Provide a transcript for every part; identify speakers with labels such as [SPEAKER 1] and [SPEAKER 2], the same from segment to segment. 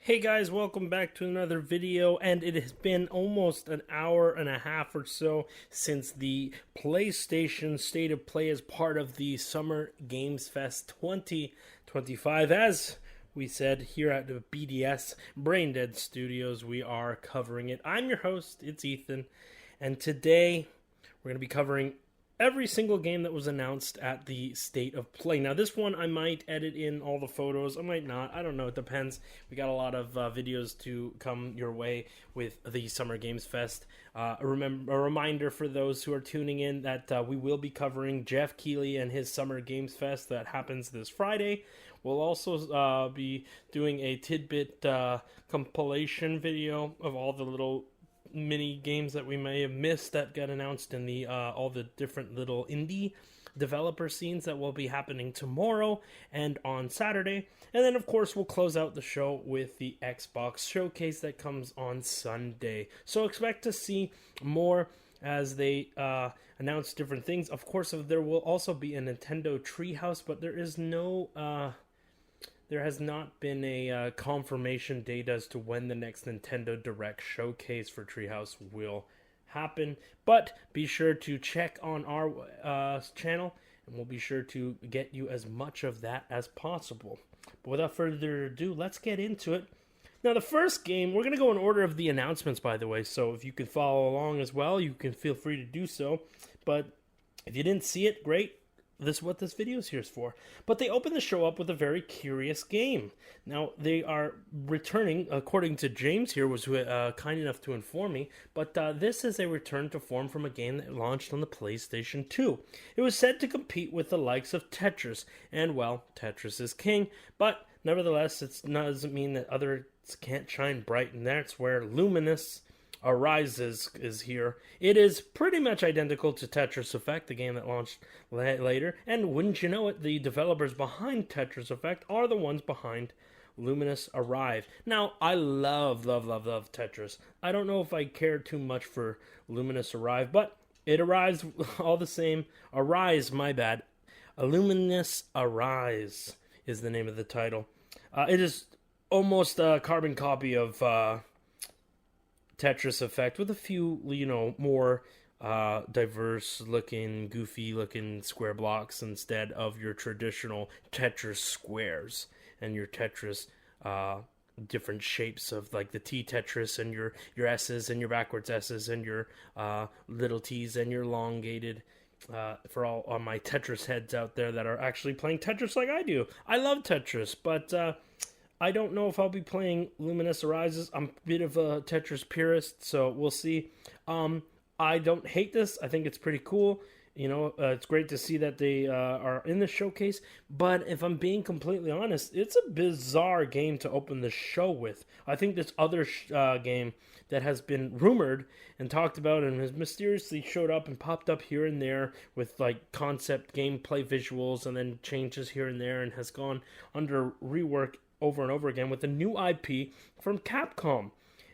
[SPEAKER 1] Hey guys, welcome back to another video, and it has been almost an hour and a half or so since the PlayStation State of Play as part of the Summer Games Fest 2025. As we said here at the BDS BrainDeadStudios, we are covering it. I'm your host, it's Ethan, and today we're going to be covering every single game that was announced at the State of Play. Now, this one I might edit in all the photos. I might not. I don't know. It depends. We got a lot of videos to come your way with the Summer Games Fest. A reminder for those who are tuning in that we will be covering Jeff Keighley and his Summer Games Fest that happens this Friday. We'll also be doing a tidbit compilation video of all the little mini games that we may have missed that got announced in the all the different little indie developer scenes that will be happening tomorrow and on Saturday. And then of course we'll close out the show with the Xbox showcase that comes on Sunday. So expect to see more as they announce different things. Of course, there will also be a Nintendo Treehouse, but there is no there has not been a confirmation date as to when the next Nintendo Direct showcase for Treehouse will happen. But be sure to check on our channel, and we'll be sure to get you as much of that as possible. But without further ado, let's get into it. Now, the first game, we're going to go in order of the announcements, by the way, so if you can follow along as well, you can feel free to do so. But if you didn't see it, great. This is what this video is here for. But they open the show up with a very curious game. Now, they are returning, according to James here, was kind enough to inform me, but this is a return to form from a game that launched on the PlayStation 2. It was said to compete with the likes of Tetris, and well, Tetris is king, but nevertheless, it doesn't mean that others can't shine bright, and that's where Luminous Arises is here. It is pretty much identical to Tetris Effect, the game that launched later, and wouldn't you know it, the developers behind Tetris Effect are the ones behind Luminous Arrive. Now, I love Tetris. I don't know if I care too much for Luminous Arrive, but it arrives all the same. Arise, my bad. Luminous Arise is the name of the title. It is almost a carbon copy of Tetris Effect with a few, more diverse looking, goofy looking square blocks instead of your traditional Tetris squares and your Tetris different shapes of like the T Tetris and your S's and your backwards S's and your little T's and your elongated. For all on my Tetris heads out there that are actually playing Tetris like I do. I love Tetris, but I don't know if I'll be playing Luminous Arises. I'm a bit of a Tetris purist, so we'll see. I don't hate this. I think it's pretty cool. It's great to see that they are in the showcase. But if I'm being completely honest, it's a bizarre game to open the show with. I think this other game that has been rumored and talked about and has mysteriously showed up and popped up here and there with like concept gameplay visuals and then changes here and there and has gone under rework over and over again with a new IP from Capcom.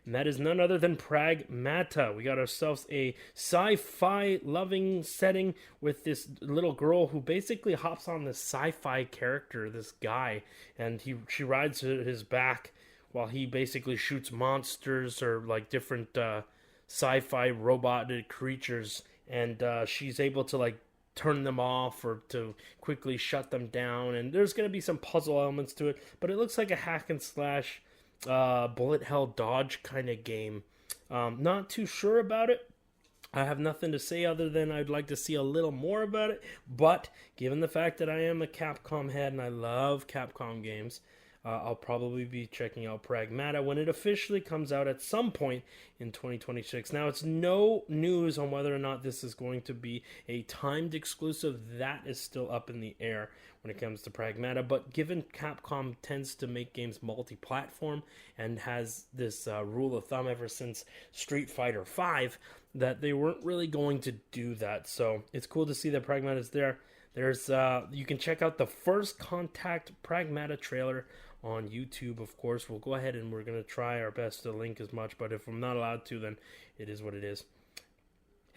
[SPEAKER 1] And that is none other than Pragmata. We got ourselves a sci-fi loving setting with this little girl who basically hops on this sci-fi character, this guy, and she rides his back while he basically shoots monsters or like different sci-fi robotic creatures, and she's able to like turn them off or to quickly shut them down, and there's going to be some puzzle elements to it, but it looks like a hack and slash bullet hell dodge kind of game. Not too sure about it. I have nothing to say other than I'd like to see a little more about it, but given the fact that I am a Capcom head and I love Capcom games, I'll probably be checking out Pragmata when it officially comes out at some point in 2026. Now, it's no news on whether or not this is going to be a timed exclusive. That is still up in the air when it comes to Pragmata. But given Capcom tends to make games multi-platform and has this rule of thumb ever since Street Fighter V, that they weren't really going to do that. So it's cool to see that Pragmata is there. There's you can check out the First Contact Pragmata trailer on YouTube, of course. We'll go ahead and we're going to try our best to link as much, but if I'm not allowed to, then it is what it is.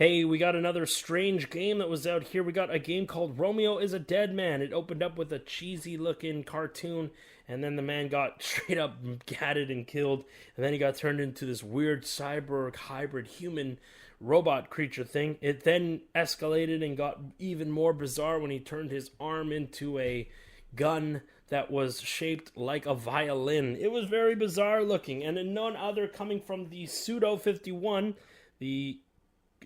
[SPEAKER 1] Hey, we got another strange game that was out here. We got a game called Romeo is a Dead Man. It opened up with a cheesy looking cartoon, and then the man got straight up gatted and killed, and then he got turned into this weird cyborg hybrid human robot creature thing. It then escalated and got even more bizarre when he turned his arm into a gun that was shaped like a violin. It was very bizarre looking, and none other coming from the Pseudo 51, the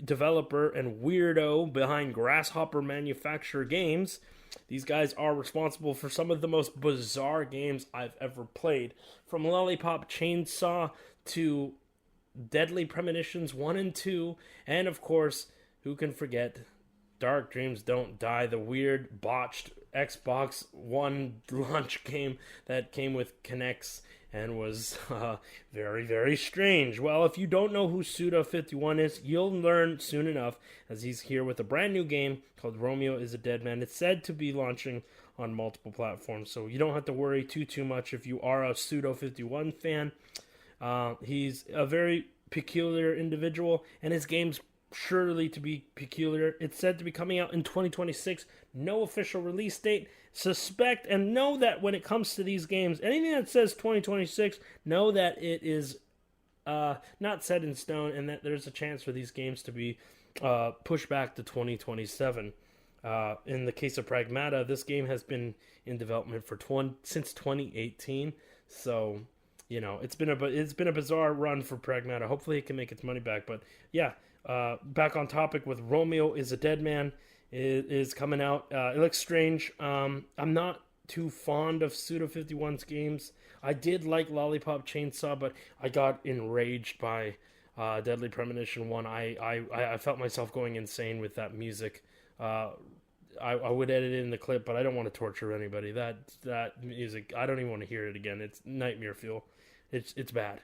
[SPEAKER 1] developer and weirdo behind Grasshopper Manufacture Games. These guys are responsible for some of the most bizarre games I've ever played. From Lollipop Chainsaw to Deadly Premonitions 1 and 2, and of course, who can forget Dark Dreams Don't Die, the weird botched Xbox One launch game that came with Kinects and was very, very strange. Well, if you don't know who Suda51 is, you'll learn soon enough, as he's here with a brand new game called Romeo is a Dead Man. It's said to be launching on multiple platforms, so you don't have to worry too much if you are a Suda51 fan. He's a very peculiar individual, and his game's surely to be peculiar. It's said to be coming out in 2026. No official release date. Suspect and know that when it comes to these games, anything that says 2026, know that it is not set in stone, and that there's a chance for these games to be pushed back to 2027. In the case of Pragmata, this game has been in development for since 2018. So, you know, it's been a bizarre run for Pragmata. Hopefully, it can make its money back. But yeah, back on topic with Romeo is a Dead Man. Is coming out. It looks strange. I'm not too fond of Suda51's games. I did like Lollipop Chainsaw, but I got enraged by Deadly Premonition 1. I felt myself going insane with that music. I would edit it in the clip, but I don't want to torture anybody. That music, I don't even want to hear it again. It's nightmare fuel. It's bad.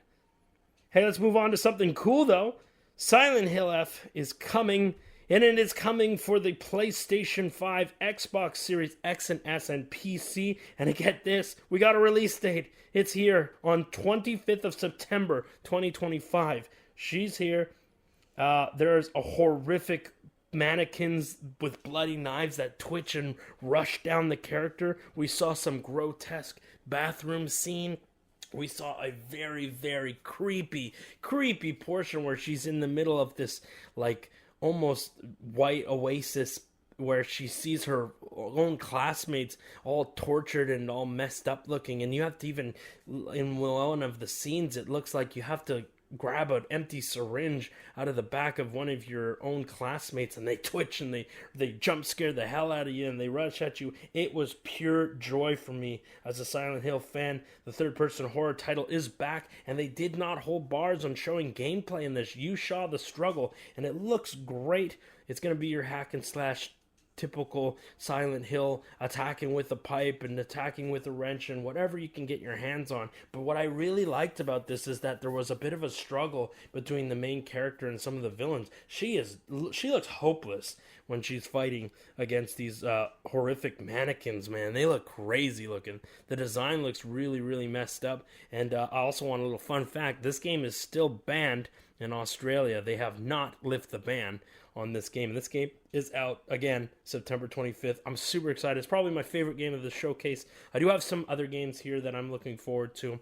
[SPEAKER 1] Hey, let's move on to something cool, though. Silent Hill F is coming. And it is coming for the PlayStation 5, Xbox Series X and S, and PC. And get this, we got a release date. It's here on 25th of September, 2025. She's here. There's a horrific mannequins with bloody knives that twitch and rush down the character. We saw some grotesque bathroom scene. We saw a very, very creepy portion where she's in the middle of this, like, almost white oasis where she sees her own classmates all tortured and all messed up looking, and you have to even, in one of the scenes, it looks like you have to grab an empty syringe out of the back of one of your own classmates, and they twitch and they jump scare the hell out of you and they rush at you. It was pure joy for me as a Silent Hill fan. The third-person horror title is back, and they did not hold bars on showing gameplay in this. You saw the struggle, and it looks great. It's going to be your hack and slash typical Silent Hill, attacking with a pipe and attacking with a wrench and whatever you can get your hands on. But what I really liked about this is that there was a bit of a struggle between the main character and some of the villains. She looks hopeless when she's fighting against these horrific mannequins, man. They look crazy looking. The design looks really, really messed up. And I also want a little fun fact. This game is still banned in Australia. They have not lifted the ban on this game. This game is out, again, September 25th. I'm super excited. It's probably my favorite game of the showcase. I do have some other games here that I'm looking forward to,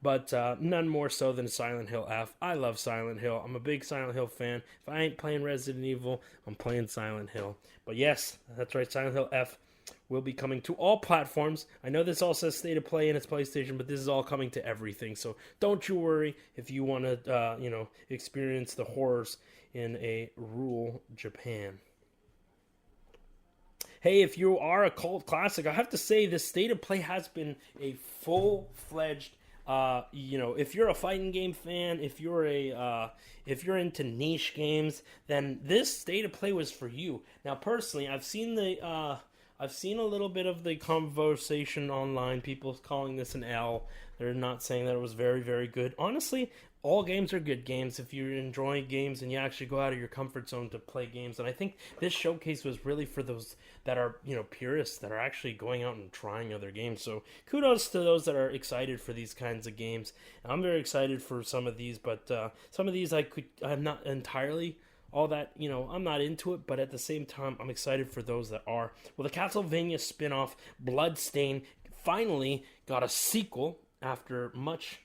[SPEAKER 1] but none more so than Silent Hill F. I love Silent Hill. I'm a big Silent Hill fan. If I ain't playing Resident Evil, I'm playing Silent Hill. But yes, that's right, Silent Hill F will be coming to all platforms. I know this all says State of Play and it's PlayStation, but this is all coming to everything. So don't you worry if you want to, experience the horrors in a rural Japan. Hey, if you are a cult classic, I have to say this State of Play has been a full-fledged, if you're a fighting game fan, if you're into niche games, then this State of Play was for you. Now, personally, I've seen a little bit of the conversation online, people calling this an L. They're not saying that it was very, very good. Honestly, all games are good games if you're enjoying games and you actually go out of your comfort zone to play games. And I think this showcase was really for those that are, purists that are actually going out and trying other games. So kudos to those that are excited for these kinds of games. I'm very excited for some of these, but some of these I'm not entirely all that, I'm not into it, but at the same time, I'm excited for those that are. Well, the Castlevania spin-off, Bloodstain, finally got a sequel after much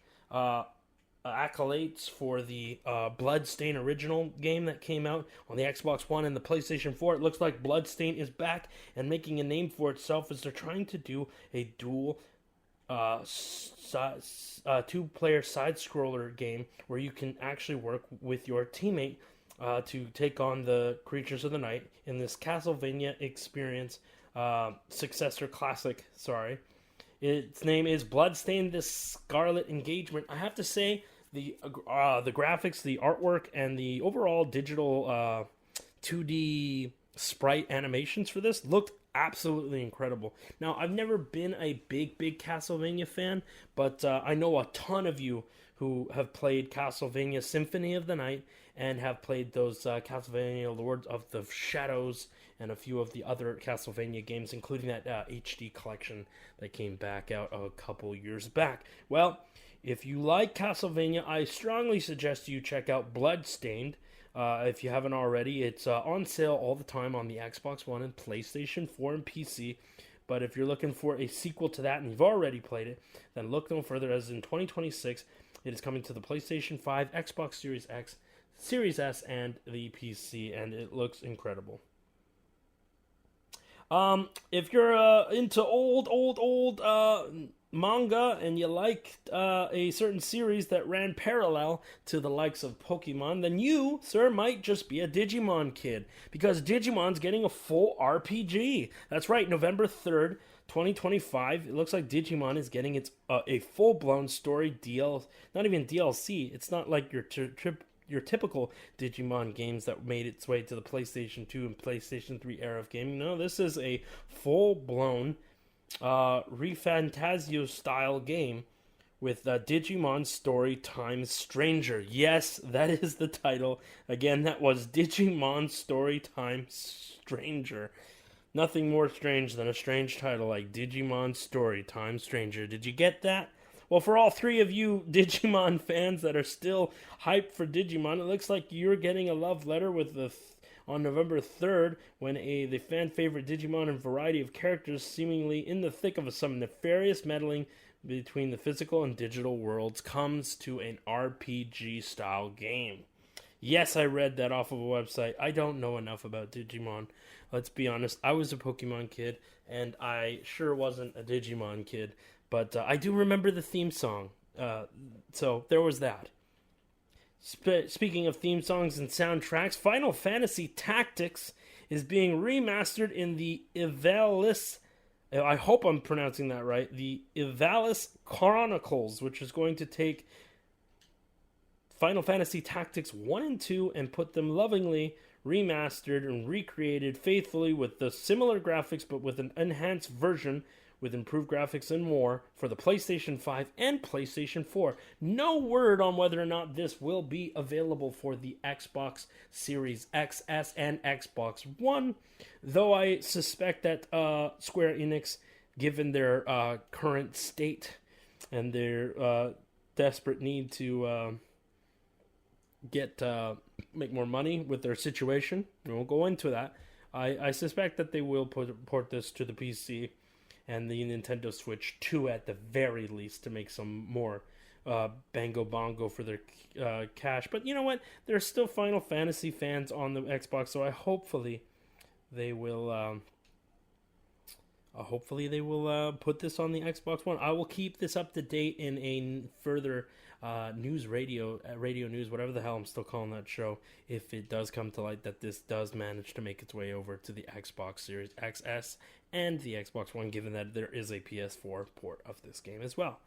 [SPEAKER 1] accolades for the Bloodstain original game that came out on the Xbox One and the PlayStation 4. It looks like Bloodstain is back and making a name for itself as they're trying to do a dual two-player side-scroller game where you can actually work with your teammate to take on the creatures of the night in this Castlevania experience successor classic. Its name is Bloodstain: The Scarlet Engagement. I have to say, the graphics, the artwork, and the overall digital 2D sprite animations for this looked absolutely incredible. Now, I've never been a big Castlevania fan, but I know a ton of you who have played Castlevania Symphony of the Night and have played those Castlevania Lords of the Shadows and a few of the other Castlevania games, including that HD collection that came back out a couple years back. Well, if you like Castlevania, I strongly suggest you check out Bloodstained. If you haven't already, it's on sale all the time on the Xbox One and PlayStation 4 and PC. But if you're looking for a sequel to that and you've already played it, then look no further, as in 2026, it is coming to the PlayStation 5, Xbox Series X, Series S, and the PC, and it looks incredible. If you're into old manga and you like a certain series that ran parallel to the likes of Pokemon, then you, sir, might just be a Digimon kid, because Digimon's getting a full RPG. That's right, November 3rd, 2025. It looks like Digimon is getting its a full-blown story not even DLC. It's not like your typical Digimon games that made its way to the PlayStation 2 and PlayStation 3 era of gaming. No, this is a full-blown ReFantazio style game with Digimon Story Time Stranger. Yes, that is the title. Again, that was Digimon Story Time Stranger. Nothing more strange than a strange title like Digimon Story Time Stranger. Did you get that? Well, for all three of you Digimon fans that are still hyped for Digimon, it looks like you're getting a love letter with on November 3rd, when the fan-favorite Digimon and variety of characters seemingly in the thick of some nefarious meddling between the physical and digital worlds comes to an RPG-style game. Yes, I read that off of a website. I don't know enough about Digimon. Let's be honest, I was a Pokemon kid, and I sure wasn't a Digimon kid. But I do remember the theme song. So there was that. Speaking of theme songs and soundtracks, Final Fantasy Tactics is being remastered in the Ivalice, I hope I'm pronouncing that right, the Ivalice Chronicles, which is going to take Final Fantasy Tactics 1 and 2 and put them lovingly remastered and recreated faithfully with the similar graphics but with an enhanced version with improved graphics and more for the PlayStation 5 and PlayStation 4. No word on whether or not this will be available for the Xbox Series XS and Xbox One, though I suspect that Square Enix, given their current state and their desperate need to make more money with their situation, we won't go into that. I suspect that they will port this to the PC and the Nintendo Switch 2 at the very least to make some more bango bongo for their cash. But you know what? There's still Final Fantasy fans on the Xbox, so hopefully they will put this on the Xbox One. I will keep this up to date in a further radio news, whatever the hell I'm still calling that show, if it does come to light that this does manage to make its way over to the Xbox Series XS and the Xbox One, given that there is a PS4 port of this game as well.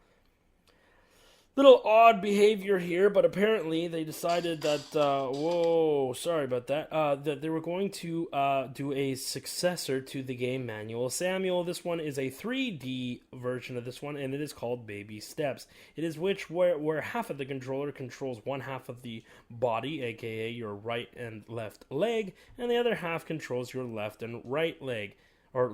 [SPEAKER 1] Little odd behavior here, but apparently they decided that, that they were going to do a successor to the game Manual Samuel. This one is a 3D version of this one, and it is called Baby Steps. It is where half of the controller controls one half of the body, aka your right and left leg, and the other half controls your left and right leg, or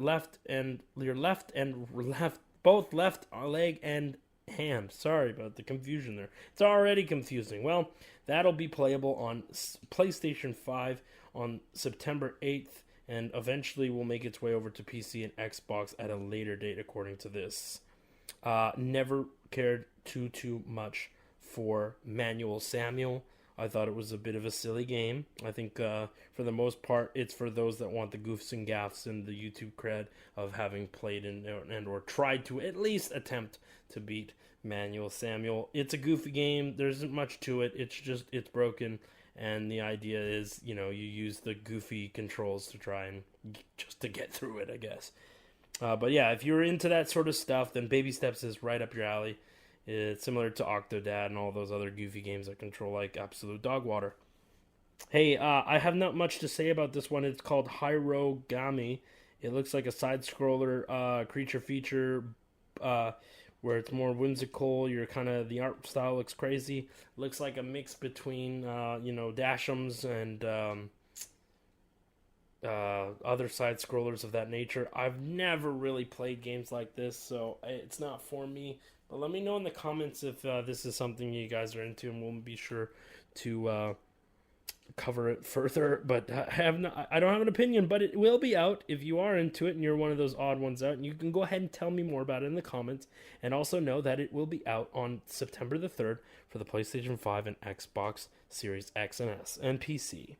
[SPEAKER 1] both left leg and ham. Sorry about the confusion there. It's already confusing. Well, that'll be playable on PlayStation 5 on September 8th, and eventually will make its way over to PC and Xbox at a later date, according to this. Never cared too much for Manual Samuel. I thought it was a bit of a silly game. I think for the most part, it's for those that want the goofs and gaffs and the YouTube cred of having played and or tried to at least attempt to beat Manual Samuel. It's a goofy game. There isn't much to it. It's broken. And the idea is, you use the goofy controls to try and just to get through it, I guess. But yeah, if you're into that sort of stuff, then Baby Steps is right up your alley. It's similar to Octodad and all those other goofy games that control like absolute dog water. Hey, I have not much to say about this one. It's called Hirogami. It looks like a side-scroller creature feature where it's more whimsical. The art style looks crazy. Looks like a mix between Dash'ems and other side scrollers of that nature. I've never really played games like this, so it's not for me. But let me know in the comments if this is something you guys are into, and we'll be sure to cover it further. But I don't have an opinion, but it will be out if you are into it and you're one of those odd ones out. And you can go ahead and tell me more about it in the comments. And also know that it will be out on September the 3rd for the PlayStation 5 and Xbox Series X and S and PC.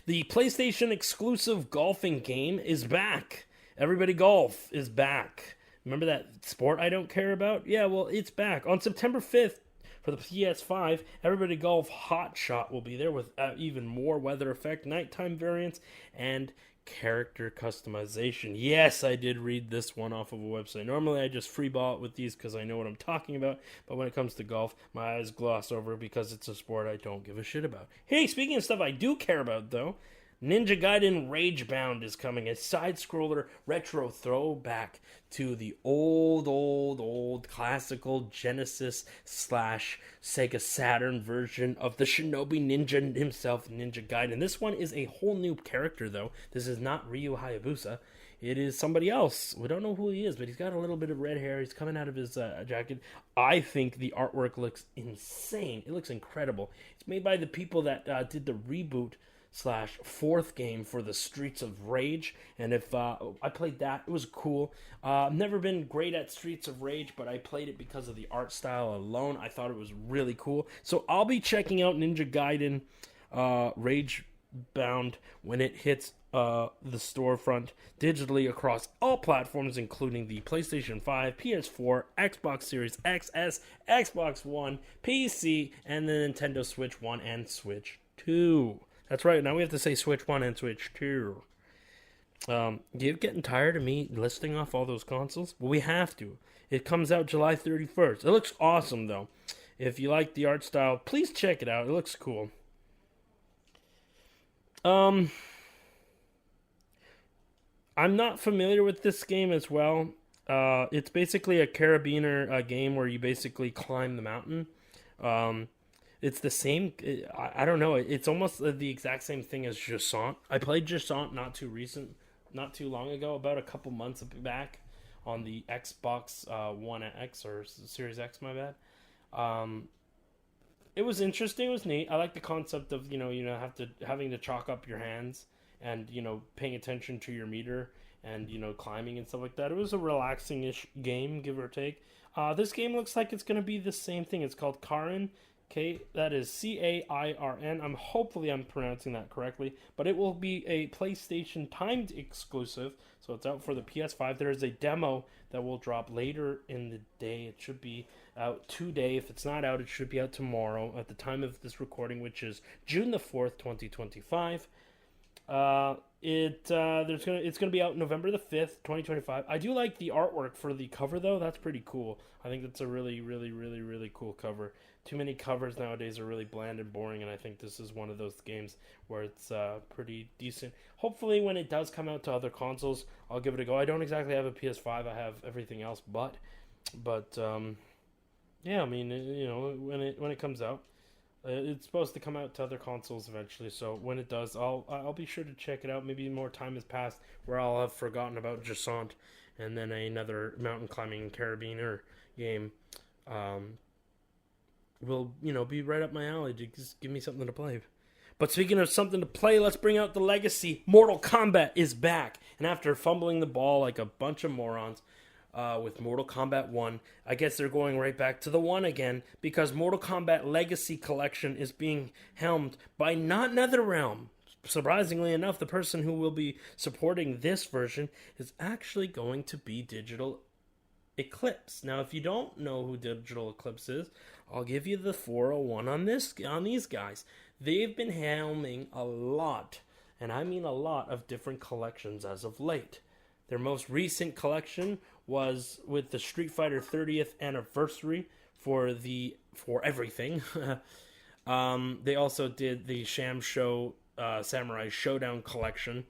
[SPEAKER 1] The PlayStation exclusive golfing game is back. Everybody Golf is back. Remember that sport I don't care about? Yeah, well, it's back. On September 5th, for the PS5, Everybody Golf Hot Shot will be there with even more weather effect, nighttime variants, and character customization. Yes, I did read this one off of a website. Normally, I just freeball it with these because I know what I'm talking about, but when it comes to golf, my eyes gloss over because it's a sport I don't give a shit about. Hey, speaking of stuff I do care about, though, Ninja Gaiden Ragebound is coming, a side-scroller retro throwback to the old classical Genesis / Sega Saturn version of the Shinobi Ninja himself, Ninja Gaiden. This one is a whole new character, though. This is not Ryu Hayabusa. It is somebody else. We don't know who he is, but he's got a little bit of red hair. He's coming out of his jacket. I think the artwork looks insane. It looks incredible. It's made by the people that did the reboot / fourth game for the Streets of Rage, and if I played that, it was cool. Never been great at Streets of Rage, but I played it because of the art style alone. I thought it was really cool, so I'll be checking out Ninja Gaiden Ragebound when it hits the storefront digitally across all platforms, including the PlayStation 5, PS4, Xbox Series XS, Xbox One, PC, and the Nintendo Switch 1 and Switch 2. That's right, now we have to say Switch 1 and Switch 2. You getting tired of me listing off all those consoles? Well, we have to. It comes out July 31st. It looks awesome, though. If you like the art style, please check it out. It looks cool. I'm not familiar with this game as well. It's basically a carabiner game where you basically climb the mountain. It's the same. I don't know. It's almost the exact same thing as Jusant. I played Jusant not too long ago, about a couple months back, on the Xbox One X or Series X. My bad. It was interesting. It was neat. I like the concept of having to chalk up your hands and paying attention to your meter and climbing and stuff like that. It was a relaxing-ish game, give or take. This game looks like it's going to be the same thing. It's called Karin. Okay, that is Cairn. Hopefully I'm pronouncing that correctly, but it will be a PlayStation timed exclusive, so it's out for the PS5. There is a demo that will drop later in the day. It should be out today. If it's not out, it should be out tomorrow at the time of this recording, which is June the 4th, 2025. It's gonna be out November the 5th, 2025. I do like the artwork for the cover, though. That's pretty cool. I think that's a really, really, really, really cool cover. Too many covers nowadays are really bland and boring, and I think this is one of those games where it's pretty decent. Hopefully, when it does come out to other consoles, I'll give it a go. I don't exactly have a PS5. I have everything else, but yeah, I mean, when it comes out, it's supposed to come out to other consoles eventually. So when it does, I'll be sure to check it out. Maybe more time has passed where I'll have forgotten about Jusant and then another mountain climbing carabiner game will, be right up my alley. Just give me something to play. But speaking of something to play, let's bring out the legacy. Mortal Kombat is back. And after fumbling the ball like a bunch of morons with Mortal Kombat 1, I guess they're going right back to the 1 again, because Mortal Kombat Legacy Collection is being helmed by not NetherRealm. Surprisingly enough, the person who will be supporting this version is actually going to be Digital Eclipse. Now, if you don't know who Digital Eclipse is, I'll give you the 401 on these guys. They've been helming a lot, and I mean a lot, of different collections as of late. Their most recent collection was with the Street Fighter 30th anniversary for everything. They also did the Sham Show Samurai Showdown collection.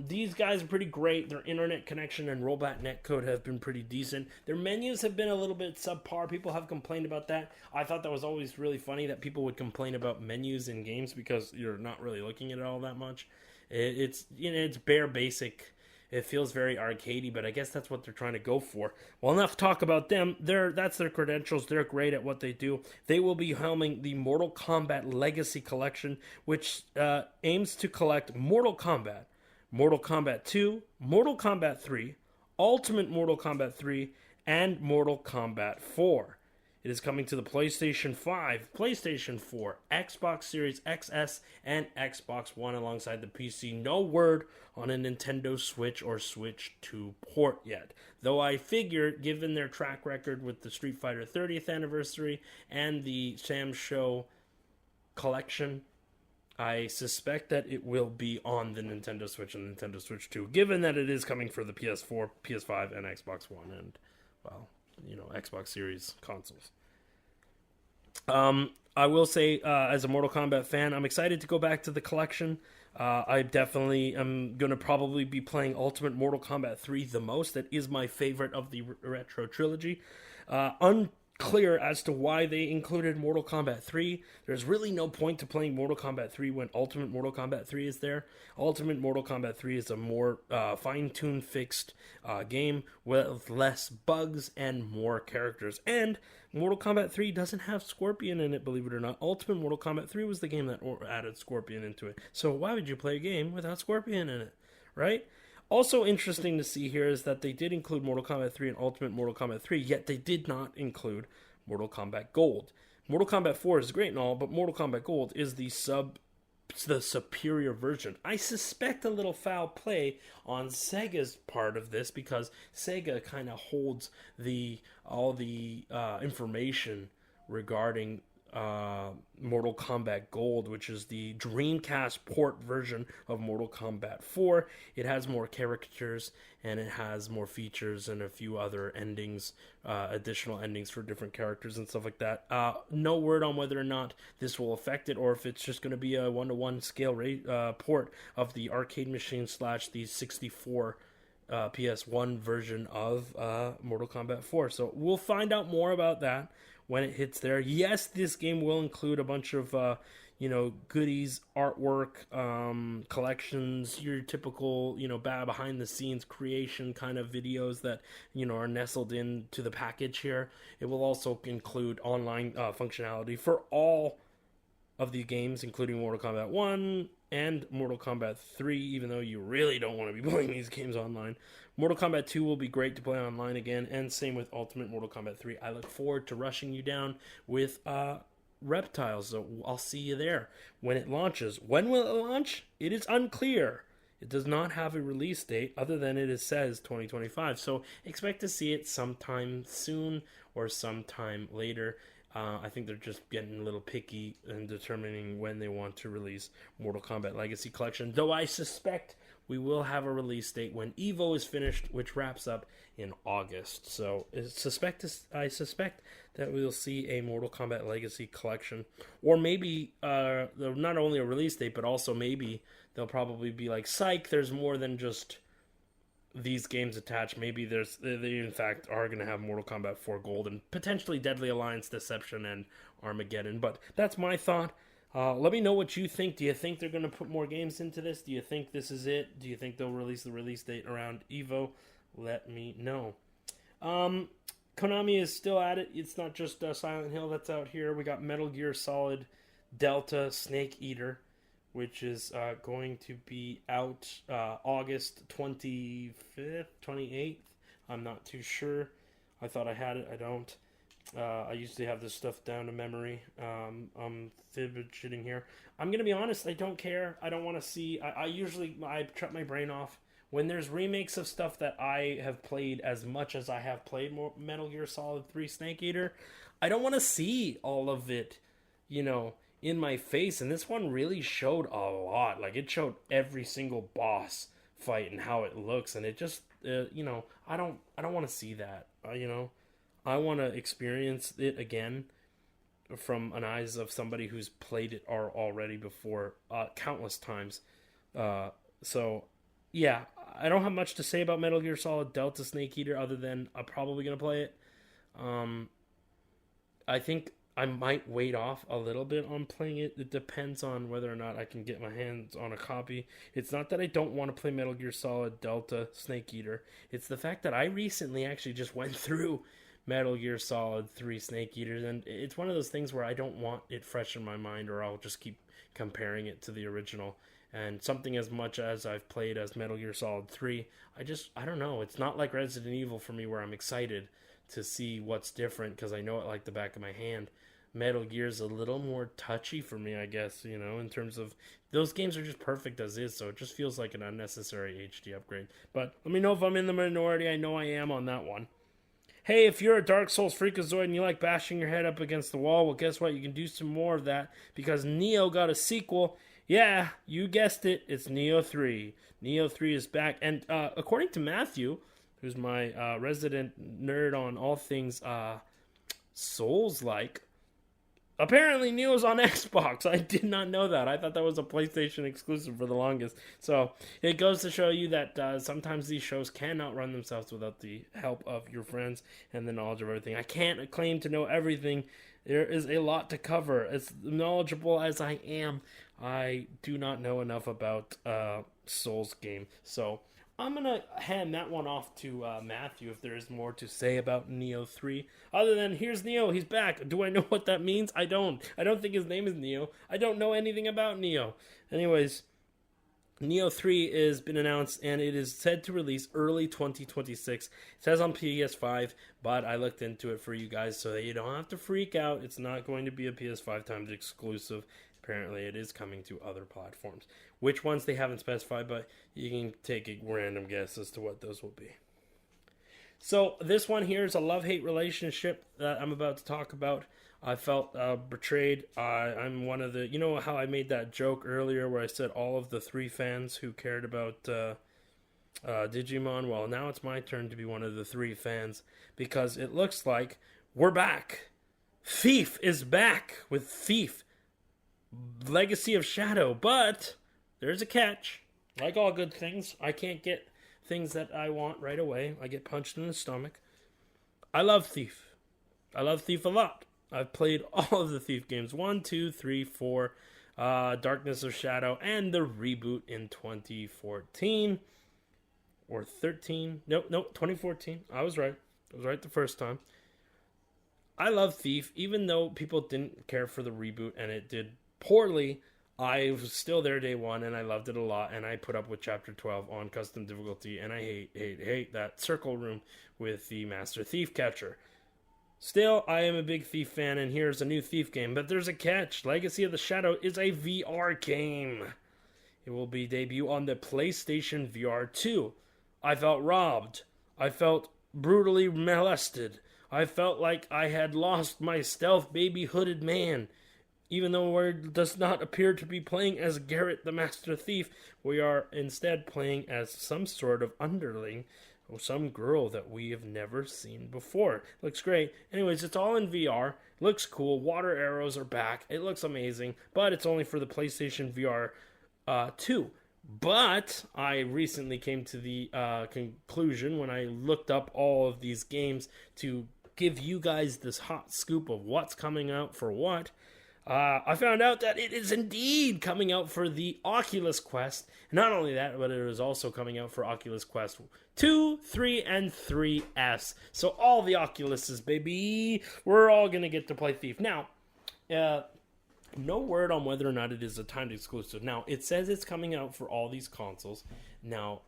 [SPEAKER 1] These guys are pretty great. Their internet connection and rollback netcode have been pretty decent. Their menus have been a little bit subpar. People have complained about that. I thought that was always really funny that people would complain about menus in games because you're not really looking at it all that much. It's bare basic. It feels very arcadey, but I guess that's what they're trying to go for. Well, enough talk about them. That's their credentials. They're great at what they do. They will be helming the Mortal Kombat Legacy Collection, which aims to collect Mortal Kombat, Mortal Kombat 2, Mortal Kombat 3, Ultimate Mortal Kombat 3, and Mortal Kombat 4. It is coming to the PlayStation 5, PlayStation 4, Xbox Series XS, and Xbox One alongside the PC. No word on a Nintendo Switch or Switch 2 port yet. Though I figure, given their track record with the Street Fighter 30th anniversary and the Sam Show collection, I suspect that it will be on the Nintendo Switch and Nintendo Switch 2, given that it is coming for the PS4, PS5, and Xbox One, and, well, Xbox Series consoles. I will say, as a Mortal Kombat fan, I'm excited to go back to the collection. I definitely am going to probably be playing Ultimate Mortal Kombat 3 the most. That is my favorite of the retro trilogy. Unclear as to why they included Mortal Kombat 3. There's really no point to playing Mortal Kombat 3 when Ultimate Mortal Kombat 3 is there. Ultimate Mortal Kombat 3 is a more fine-tuned, fixed game with less bugs and more characters. And Mortal Kombat 3 doesn't have Scorpion in it, believe it or not. Ultimate Mortal Kombat 3 was the game that added Scorpion into it. So why would you play a game without Scorpion in it, right? Also interesting to see here is that they did include Mortal Kombat 3 and Ultimate Mortal Kombat 3, yet they did not include Mortal Kombat Gold. Mortal Kombat 4 is great and all, but Mortal Kombat Gold is the superior version. I suspect a little foul play on Sega's part of this, because Sega kind of holds all the information regarding Mortal Kombat Gold, which is the Dreamcast port version of Mortal Kombat 4. It has more characters and it has more features and a few other endings, additional endings for different characters and stuff like that. No word on whether or not this will affect it, or if it's just going to be a 1-to-1 scale port of the arcade machine / the 64 PS1 version of Mortal Kombat 4. So we'll find out more about that when it hits there. Yes, this game will include a bunch of, goodies, artwork, collections, your typical, behind-the-scenes creation kind of videos that, are nestled into the package here. It will also include online functionality for all of the games, including Mortal Kombat 1 and Mortal Kombat 3, even though you really don't want to be playing these games online. Mortal Kombat 2 will be great to play online again, and same with Ultimate Mortal Kombat 3. I look forward to rushing you down with Reptiles, so I'll see you there when it launches. When will it launch? It is unclear. It does not have a release date other than it says 2025, so expect to see it sometime soon or sometime later. I think they're just getting a little picky and determining when they want to release Mortal Kombat Legacy Collection, though I suspect we will have a release date when EVO is finished, which wraps up in August. So I suspect that we'll see a Mortal Kombat Legacy Collection, or maybe not only a release date, but also maybe they'll probably be like, psych, there's more than just these games attached. Maybe they in fact are going to have Mortal Kombat 4 Gold and potentially Deadly Alliance, Deception, and Armageddon. But that's my thought. Let me know what you think. Do you think they're going to put more games into this? Do you think this is it? Do you think they'll release the release date around EVO? let me know. Konami is still at it. It's not just Silent Hill that's out here. We got Metal Gear Solid Delta Snake Eater, which is going to be out August 25th, 28th. I'm not too sure. I thought I had it. I don't. I usually have this stuff down to memory. I'm fidgeting here. I'm going to be honest. I don't care. I don't want to see. I shut my brain off. When there's remakes of stuff that I have played as much as I have played Metal Gear Solid 3 Snake Eater, I don't want to see all of it, in my face. And this one really showed a lot. Like, it showed every single boss fight and how it looks. And it just, I don't want to see that, I want to experience it again from an eyes of somebody who's played it already before countless times. So, yeah, I don't have much to say about Metal Gear Solid Delta Snake Eater other than I'm probably going to play it. I think I might wait off a little bit on playing it. It depends on whether or not I can get my hands on a copy. It's not that I don't want to play Metal Gear Solid Delta Snake Eater. It's the fact that I recently actually just went through Metal Gear Solid 3 Snake Eaters, and it's one of those things where I don't want it fresh in my mind, or I'll just keep comparing it to the original. And something as much as I've played as Metal Gear Solid 3, I don't know. It's not like Resident Evil for me where I'm excited to see what's different because I know it like the back of my hand. Metal Gear's a little more touchy for me, I guess, in terms of those games are just perfect as is, so it just feels like an unnecessary HD upgrade. But let me know if I'm in the minority. I know I am on that one. Hey, if you're a Dark Souls freakazoid and you like bashing your head up against the wall, well, guess what? You can do some more of that because Neo got a sequel. Yeah, you guessed it. It's Neo 3. Neo 3 is back. And according to Matthew, who's my resident nerd on all things Souls-like, apparently Neo's on Xbox. I did not know that. I thought that was a PlayStation exclusive for the longest. So it goes to show you that sometimes these shows cannot run themselves without the help of your friends and the knowledge of everything. I can't claim to know everything. There is a lot to cover. As knowledgeable as I am, I do not know enough about Souls game. So I'm going to hand that one off to Matthew if there is more to say about Neo 3. Other than, here's Neo, he's back. Do I know what that means? I don't. I don't think his name is Neo. I don't know anything about Neo. Anyways, Neo 3 has been announced, and it is said to release early 2026. It says on PS5, but I looked into it for you guys so that you don't have to freak out. It's not going to be a PS5 timed exclusive. Apparently, it is coming to other platforms. Which ones they haven't specified, but you can take a random guess as to what those will be. So, this one here is a love-hate relationship that I'm about to talk about. I felt betrayed. I'm one of the... You know how I made that joke earlier where I said all of the 3 fans who cared about Digimon? Well, now it's my turn to be one of the 3 fans because it looks like we're back. Thief is back with Thief Legacy of Shadow, but there's a catch. Like all good things, I can't get things that I want right away. I get punched in the stomach. I love Thief. I love Thief a lot. I've played all of the Thief games. 1, 2, 3, 4. Darkness of Shadow. And the reboot in 2014. Or 13. Nope, 2014. I was right. I was right the first time. I love Thief. Even though people didn't care for the reboot and it did poorly, I was still there day one, and I loved it a lot, and I put up with Chapter 12 on custom difficulty, and I hate that circle room with the Master Thief Catcher. Still, I am a big Thief fan, and here's a new Thief game, but there's a catch. Legacy of the Shadow is a VR game. It will be debut on the PlayStation VR 2. I felt robbed. I felt brutally molested. I felt like I had lost my stealth baby hooded man. Even though we does not appear to be playing as Garrett the Master Thief, we are instead playing as some sort of underling or some girl that we have never seen before. Looks great. Anyways, it's all in VR. Looks cool. Water arrows are back. It looks amazing, but it's only for the PlayStation VR 2. But I recently came to the conclusion when I looked up all of these games to give you guys this hot scoop of what's coming out for what. I found out that it is indeed coming out for the Oculus Quest. Not only that, but it is also coming out for Oculus Quest 2, 3, and 3S. So all the Oculuses, baby. We're all going to get to play Thief. Now, no word on whether or not it is a timed exclusive. Now, it says it's coming out for all these consoles. Now,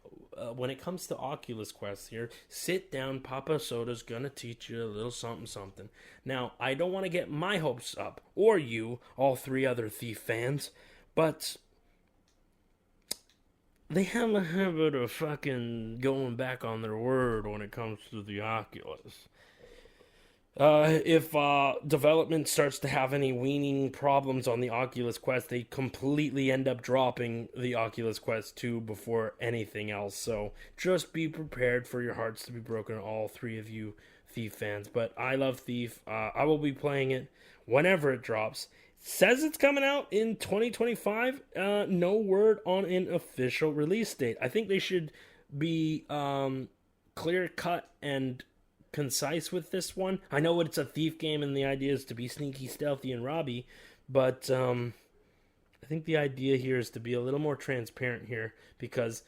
[SPEAKER 1] when it comes to Oculus Quest here, sit down. Papa Soda's going to teach you a little something, something. Now, I don't want to get my hopes up, or you, all three other Thief fans, but they have a habit of fucking going back on their word when it comes to the Oculus. If development starts to have any weaning problems on the Oculus Quest, they completely end up dropping the Oculus Quest 2 before anything else. So just be prepared for your hearts to be broken, all three of you Thief fans. But I love Thief. I will be playing it whenever it drops. It says it's coming out in 2025. No word on an official release date. I think they should be clear cut and concise with this one. I know it's a Thief game and the idea is to be sneaky, stealthy, and robby, but I think the idea here is to be a little more transparent here, because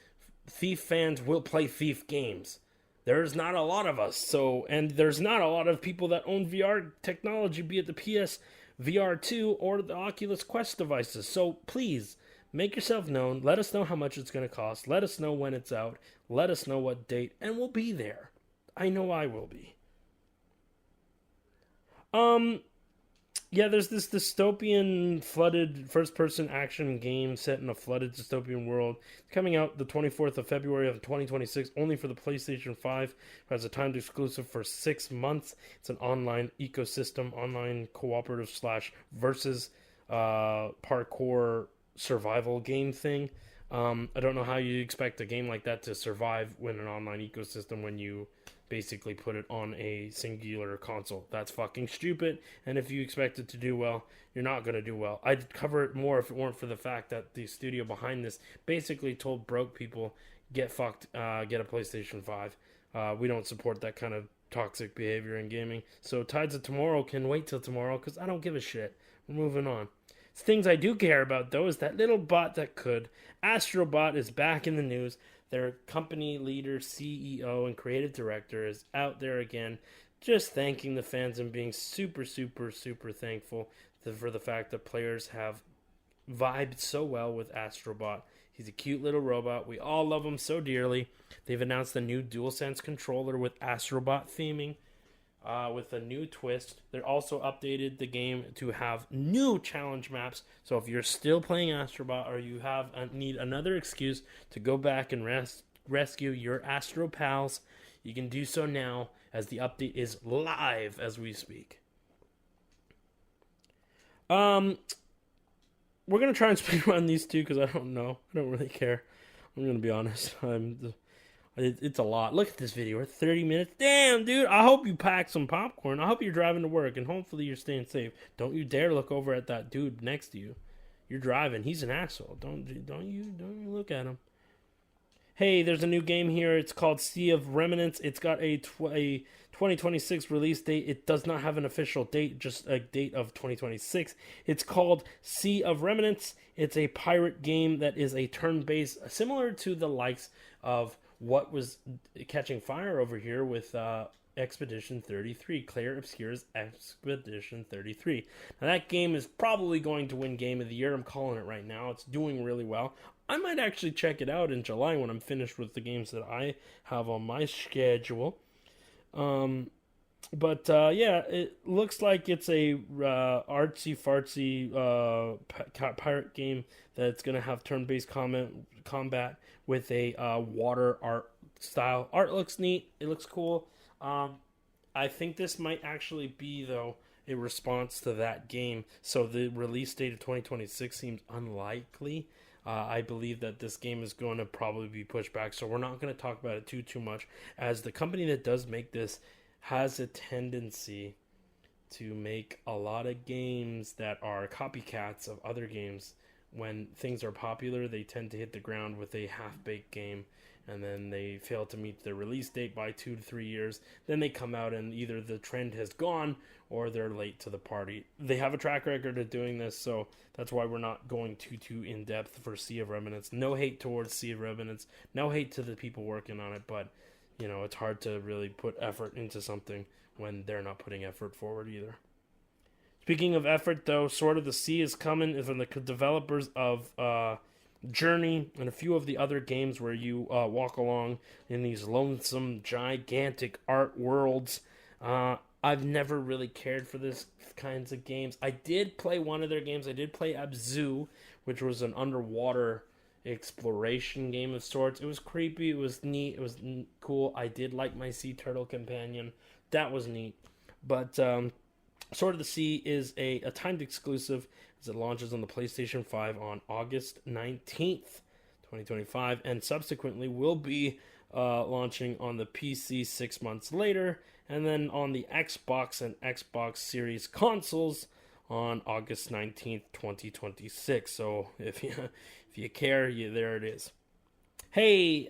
[SPEAKER 1] Thief fans will play Thief games. There's not a lot of us, and there's not a lot of people that own VR technology, be it the PS VR 2 or the Oculus Quest devices. So please, make yourself known. Let us know how much it's going to cost. Let us know when it's out. Let us know what date, and we'll be there. I know I will be. Yeah, there's this dystopian flooded first-person action game set in a flooded dystopian world. It's coming out the 24th of February of 2026, only for the PlayStation 5. It has a timed exclusive for 6 months. It's an online ecosystem, online cooperative / versus parkour survival game thing. I don't know how you expect a game like that to survive in an online ecosystem when you basically put it on a singular console. That's fucking stupid, and if you expect it to do well, you're not going to do well. I'd cover it more if it weren't for the fact that the studio behind this basically told broke people, get fucked, get a PlayStation 5. We don't support that kind of toxic behavior in gaming. So Tides of Tomorrow can wait till tomorrow, because I don't give a shit. We're moving on. Things I do care about, though, is that little bot that could. Astrobot is back in the news. Their company leader, CEO, and creative director is out there again, just thanking the fans and being super, super, super thankful for the fact that players have vibed so well with Astrobot. He's a cute little robot. We all love him so dearly. They've announced a new DualSense controller with Astrobot theming. With a new twist. They also updated the game to have new challenge maps. So if you're still playing Astrobot, or you need another excuse to go back and rescue your Astro pals, you can do so now, as the update is live as we speak. We're gonna try and speedrun these two, because I don't know. I don't really care. I'm gonna be honest. It's a lot. Look at this video. We're 30 minutes. Damn, dude. I hope you pack some popcorn. I hope you're driving to work, and hopefully you're staying safe. Don't you dare look over at that dude next to you. You're driving. He's an asshole. Don't you look at him. Hey, there's a new game here. It's called Sea of Remnants. It's got a 2026 release date. It does not have an official date, just a date of 2026. It's called Sea of Remnants. It's a pirate game that is a turn-based, similar to the likes of what was catching fire over here with Expedition 33, Claire Obscure's Expedition 33. Now that game is probably going to win Game of the Year. I'm calling it right now. It's doing really well. I might actually check it out in July when I'm finished with the games that I have on my schedule. But it looks like it's a artsy-fartsy pirate game that's going to have turn-based combat with a water art style. Art looks neat. It looks cool. I think this might actually be, though, a response to that game. So the release date of 2026 seems unlikely. I believe that this game is going to probably be pushed back. So we're not going to talk about it too much, as the company that does make this has a tendency to make a lot of games that are copycats of other games. When things are popular, they tend to hit the ground with a half-baked game, and then they fail to meet their release date by 2 to 3 years. Then they come out and either the trend has gone or they're late to the party. They have a track record of doing this, so that's why we're not going too in depth for Sea of Remnants. No hate towards Sea of Remnants, no hate to the people working on it, but you know, it's hard to really put effort into something when they're not putting effort forward either. Speaking of effort, though, Sword of the Sea is coming from the developers of Journey and a few of the other games where you walk along in these lonesome, gigantic art worlds. I've never really cared for this kinds of games. I did play one of their games. I did play Abzu, which was an underwater exploration game of sorts. It was creepy. It was neat. It was cool. I did like my sea turtle companion. That was neat. But Sword of the Sea is a timed exclusive as it launches on the PlayStation 5 on August 19th, 2025, and subsequently will be launching on the PC 6 months later, and then on the Xbox and Xbox Series consoles on August 19th, 2026. So if you care, there it is. Hey,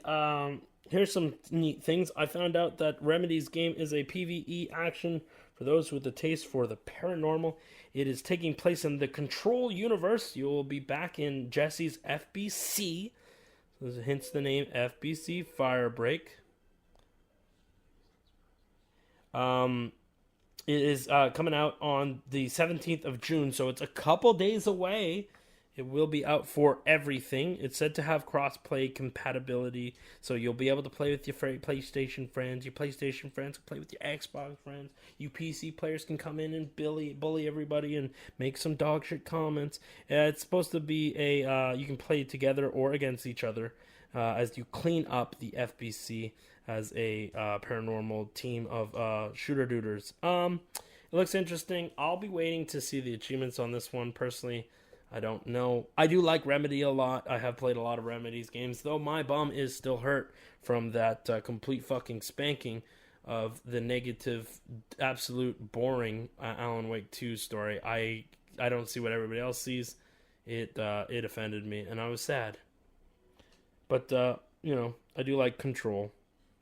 [SPEAKER 1] here's some neat things. I found out that Remedy's game is a PvE action for those with a taste for the paranormal. It is taking place in the Control universe. You will be back in Jesse's FBC. So hence the name FBC Firebreak. It is coming out on the 17th of June, so it's a couple days away. It will be out for everything. It's said to have cross-play compatibility, so you'll be able to play with your PlayStation friends. Your PlayStation friends can play with your Xbox friends. You PC players can come in and bully everybody and make some dog shit comments. It's supposed to be you can play together or against each other as you clean up the FBC as a paranormal team of shooter-dooders. It looks interesting. I'll be waiting to see the achievements on this one, personally. I don't know. I do like Remedy a lot. I have played a lot of Remedy's games, though my bum is still hurt from that complete fucking spanking of the negative, absolute boring Alan Wake 2 story. I don't see what everybody else sees. It offended me, and I was sad. But, I do like Control,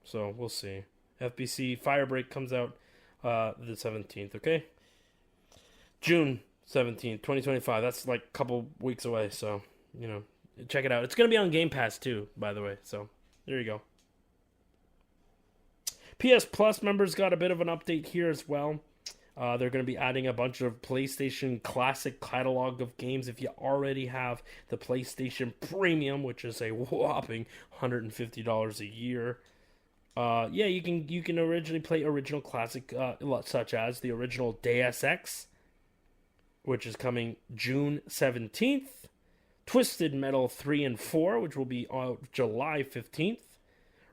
[SPEAKER 1] so we'll see. FBC Firebreak comes out the 17th, okay? June 17th, 2025. That's like a couple weeks away, so, check it out. It's going to be on Game Pass, too, by the way, so there you go. PS Plus members got a bit of an update here as well. They're going to be adding a bunch of PlayStation Classic catalog of games. If you already have the PlayStation Premium, which is a whopping $150 a year, you can originally play original classic, such as the original Deus Ex, which is coming June 17th. Twisted Metal 3 and 4, which will be out July 15th.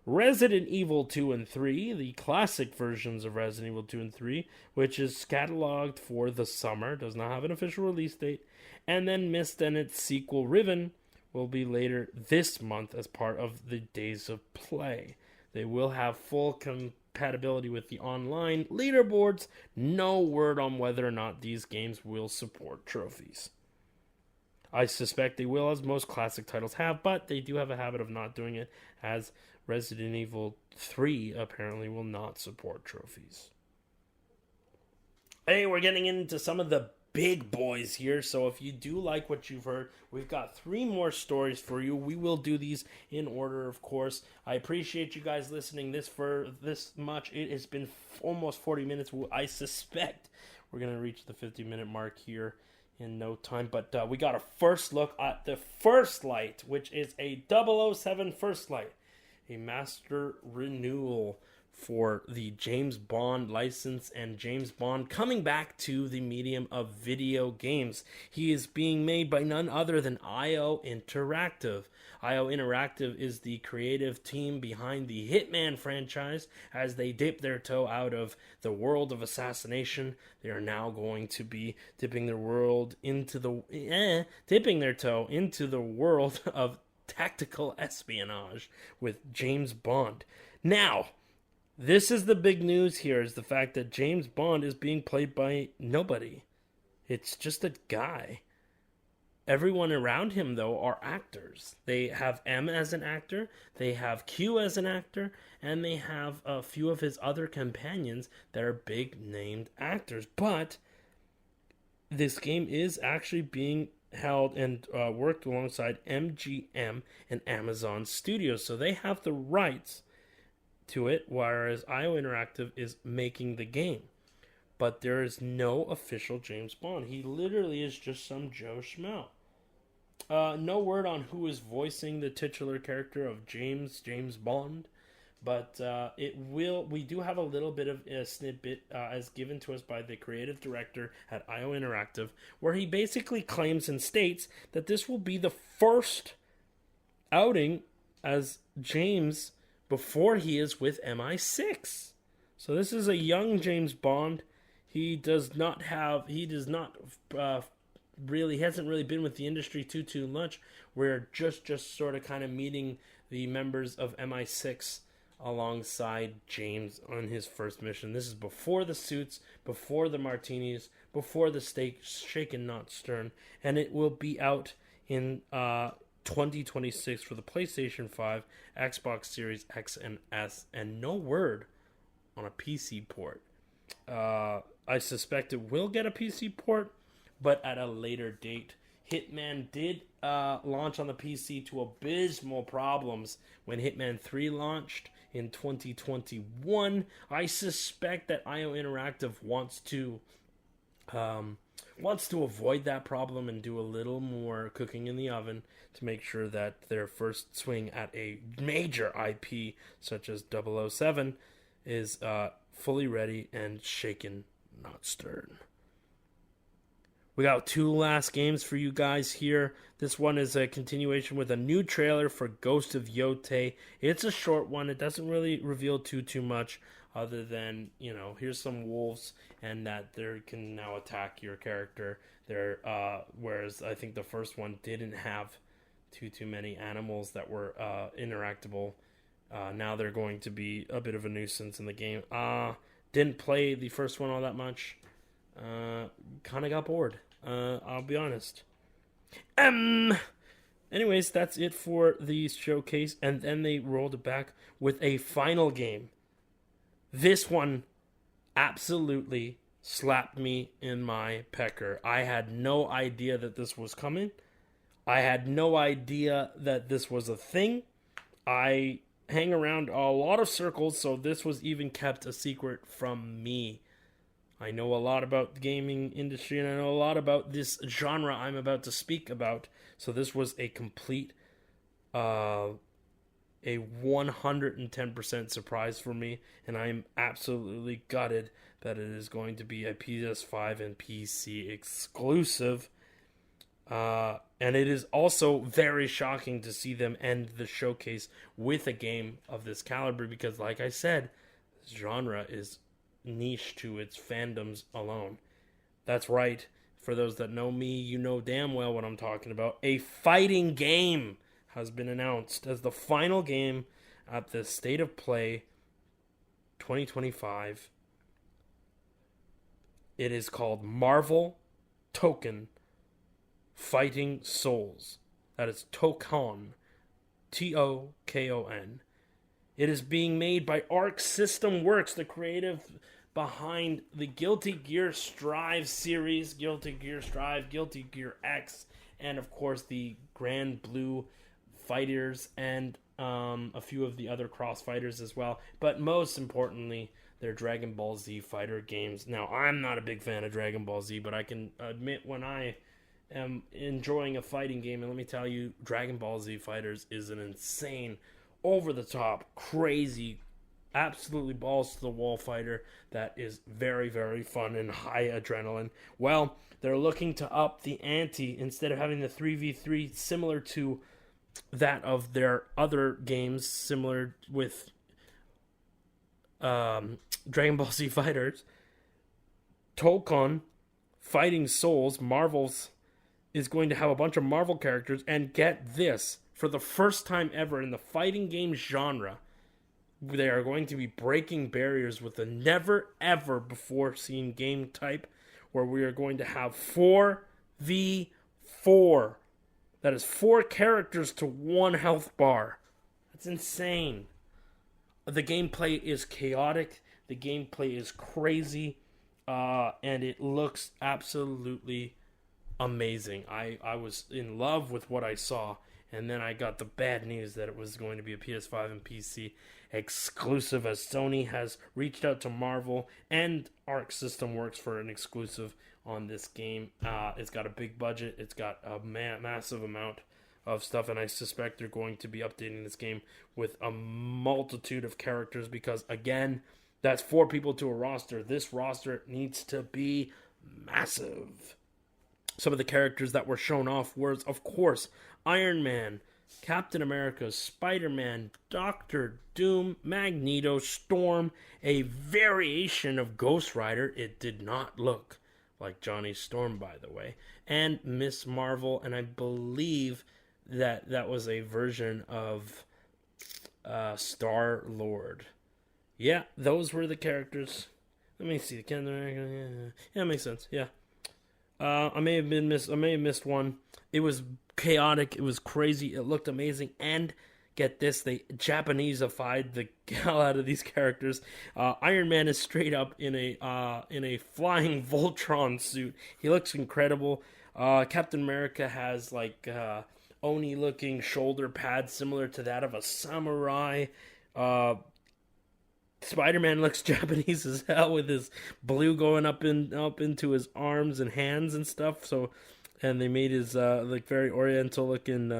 [SPEAKER 1] Resident Evil 2 and 3, the classic versions of Resident Evil 2 and 3, which is cataloged for the summer, does not have an official release date. And then Myst and its sequel, Riven, will be later this month as part of the Days of Play. They will have full compatibility with the online leaderboards. No word on whether or not these games will support trophies. I suspect they will, as most classic titles have, but they do have a habit of not doing it, as Resident Evil 3 apparently will not support trophies. Hey, we're getting into some of the big boys here, so if you do like what you've heard, we've got 3 more stories for you. We will do these in order, of course. I appreciate you guys listening for this much. It has been almost 40 minutes. I suspect we're going to reach the 50-minute mark here in no time, but we got a first look at the First Light, which is a 007 First Light, a master renewal for the James Bond license, and James Bond coming back to the medium of video games. He is being made by none other than IO Interactive. IO Interactive is the creative team behind the Hitman franchise. As they dip their toe out of the world of assassination, they are now going to be dipping their toe into the world of tactical espionage with James Bond. Now, this is the big news here, is the fact that James Bond is being played by nobody. It's just a guy. Everyone around him, though, are actors. They have M as an actor, they have Q as an actor, and they have a few of his other companions that are big named actors. But this game is actually being held and worked alongside MGM and Amazon Studios, so they have the rights to it, whereas IO Interactive is making the game. But there is no official James Bond. He literally is just some Joe Schmo. No word on who is voicing the titular character of James Bond, but we do have a little bit of a snippet as given to us by the creative director at IO Interactive, where he basically claims and states that this will be the first outing as James before he is with MI6. So this is a young James Bond. He hasn't really been with the industry too much. We're just sort of kind of meeting the members of MI6 alongside James on his first mission. This is before the suits, before the martinis, before the steak shaken not stirred, and it will be out in 2026 for the PlayStation 5, Xbox Series X and S, and no word on a PC port. I suspect it will get a PC port, but at a later date. Hitman did launch on the PC to abysmal problems when Hitman 3 launched in 2021. I suspect that IO Interactive wants to avoid that problem and do a little more cooking in the oven to make sure that their first swing at a major IP such as 007 is fully ready and shaken, not stirred. We got two last games for you guys here. This one is a continuation with a new trailer for Ghost of Yotei. It's a short one. It doesn't really reveal too much other than, here's some wolves and that they can now attack your character. Whereas I think the first one didn't have too many animals that were interactable. Now they're going to be a bit of a nuisance in the game. Didn't play the first one all that much. Kind of got bored. I'll be honest. Anyways, that's it for the showcase, and then they rolled it back with a final game. This one absolutely slapped me in my pecker. I had no idea that this was coming. I had no idea that this was a thing. I hang around a lot of circles, so this was even kept a secret from me. I know a lot about the gaming industry, and I know a lot about this genre I'm about to speak about. So this was a complete, a 110% surprise for me, and I'm absolutely gutted that it is going to be a PS5 and PC exclusive. And it is also very shocking to see them end the showcase with a game of this caliber, because like I said, this genre is niche to its fandoms alone. That's right. For those that know me, you know damn well what I'm talking about. A fighting game has been announced as the final game at the State of Play 2025. It is called Marvel Token Fighting Souls. That is Tokon. Tokon. It is being made by Arc System Works, the creative behind the Guilty Gear Strive series, Guilty Gear Strive, Guilty Gear X, and of course the Grand Blue Fighters and a few of the other cross fighters as well. But most importantly, their Dragon Ball Z fighter games. Now, I'm not a big fan of Dragon Ball Z, but I can admit when I am enjoying a fighting game, and let me tell you, Dragon Ball Z Fighters is an insane, over-the-top, crazy, absolutely balls to the wall fighter that is very, very fun and high adrenaline. Well, they're looking to up the ante. Instead of having the 3v3 similar to that of their other games, similar with Dragon Ball Z Fighters, Tokon Fighting Souls, Marvel's, is going to have a bunch of Marvel characters, and get this, for the first time ever in the fighting game genre, they are going to be breaking barriers with a never ever before seen game type, where we are going to have 4v4 4. That is 4 characters to 1 health bar. That's insane. The gameplay is chaotic. The gameplay is crazy. And it looks absolutely amazing. I was in love with what I saw. And then I got the bad news that it was going to be a PS5 and PC exclusive, as Sony has reached out to Marvel and Arc System Works for an exclusive on this game. It's got a big budget. It's got a massive amount of stuff, and I suspect they're going to be updating this game with a multitude of characters because, again, that's 4 people to a roster. This roster needs to be massive. Some of the characters that were shown off were, of course, Iron Man, Captain America, Spider-Man, Doctor Doom, Magneto, Storm, a variation of Ghost Rider. It did not look like Johnny Storm, by the way, and Miss Marvel, and I believe that was a version of Star-Lord. Yeah, those were the characters. Let me see. Yeah, makes sense. Yeah. I may have missed one. It was chaotic. It was crazy. It looked amazing. And get this, they Japanese-ified the hell out of these characters. Iron Man is straight up in a flying Voltron suit. He looks incredible. Captain America has like Oni-looking shoulder pads similar to that of a samurai. Spider-Man looks Japanese as hell with his blue going up into his arms and hands and stuff. So, and they made his like very Oriental looking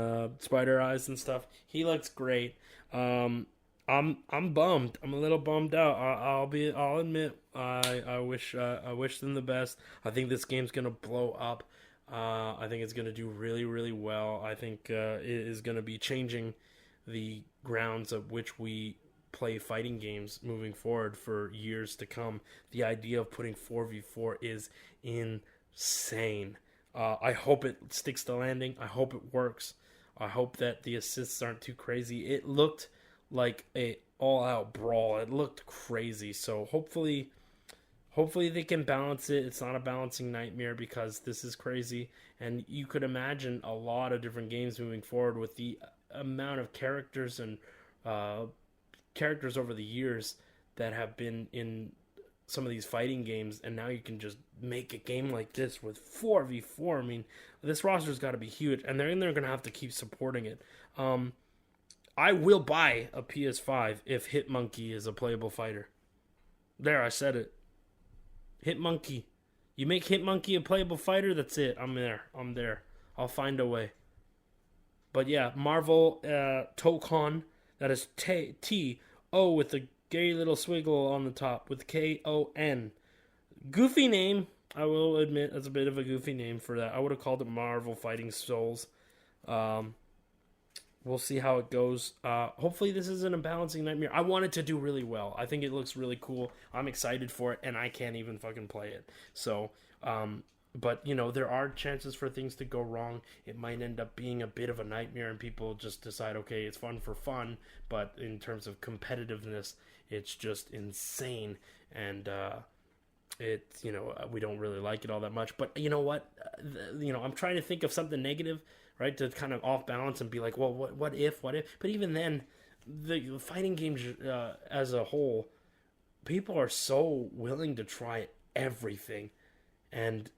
[SPEAKER 1] spider eyes and stuff. He looks great. I'm bummed. I'm a little bummed out. I'll admit. I wish them the best. I think this game's gonna blow up. I think it's gonna do really, really well. I think it is gonna be changing the grounds of which we play fighting games moving forward for years to come. The idea of putting 4v4 is insane. I hope it sticks the landing. I hope it works. I hope that the assists aren't too crazy. It looked like a all-out brawl. It looked crazy. So hopefully they can balance it. It's not a balancing nightmare because this is crazy. And you could imagine a lot of different games moving forward with the amount of characters and characters over the years that have been in some of these fighting games, and now you can just make a game like this with 4v4. I mean, this roster's got to be huge, and they're going to have to keep supporting it. I will buy a PS5 if Hitmonkey is a playable fighter. There, I said it. Hitmonkey. You make Hitmonkey a playable fighter, that's it. I'm there. I'll find a way. But yeah, Marvel Tokon. That is T-O with the gay little swiggle on the top with K-O-N. Goofy name. I will admit that's a bit of a goofy name for that. I would have called it Marvel Fighting Souls. We'll see how it goes. Hopefully this isn't a balancing nightmare. I want it to do really well. I think it looks really cool. I'm excited for it, and I can't even fucking play it. So, but, you know, there are chances for things to go wrong. It might end up being a bit of a nightmare and people just decide, okay, it's fun for fun. But in terms of competitiveness, it's just insane. And you know, we don't really like it all that much. But you know what? I'm trying to think of something negative, right, to kind of off balance and be like, well, what if? But even then, the fighting games as a whole, people are so willing to try everything. And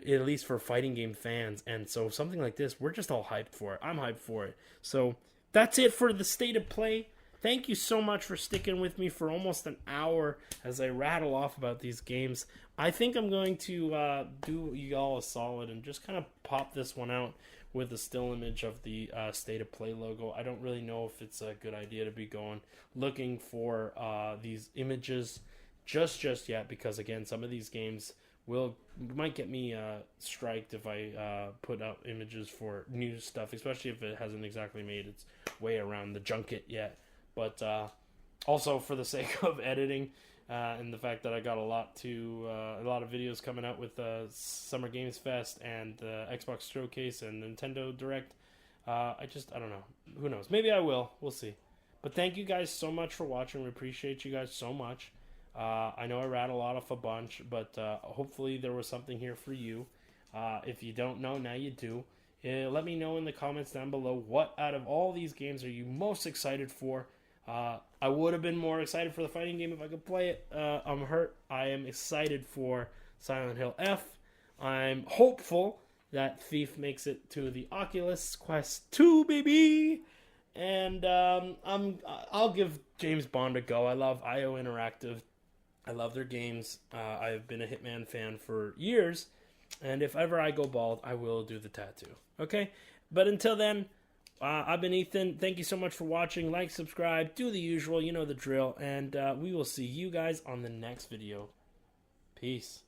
[SPEAKER 1] at least for fighting game fans. And so something like this, we're just all hyped for it. I'm hyped for it. So that's it for the state of play. Thank you so much for sticking with me for almost an hour as I rattle off about these games. I think I'm going to do you all a solid and just kind of pop this one out with a still image of the state of play logo. I don't really know if it's a good idea to be looking for these images just yet, because again, some of these games might get me striked if I put out images for new stuff, especially if it hasn't exactly made its way around the junket yet. But also for the sake of editing and the fact that I got a lot of videos coming out with Summer Games Fest and Xbox Showcase and Nintendo Direct, I don't know. Who knows? Maybe I will. We'll see. But thank you guys so much for watching. We appreciate you guys so much. I know I rattled off a bunch, but hopefully there was something here for you. If you don't know, now you do. Let me know in the comments down below what out of all these games are you most excited for. I would have been more excited for the fighting game if I could play it. I'm hurt. I am excited for Silent Hill F. I'm hopeful that Thief makes it to the Oculus Quest 2, baby. And I'll give James Bond a go. I love IO Interactive. I love their games. I've been a Hitman fan for years. And if ever I go bald, I will do the tattoo. Okay? But until then, I've been Ethan. Thank you so much for watching. Like, subscribe, do the usual. You know the drill. And we will see you guys on the next video. Peace.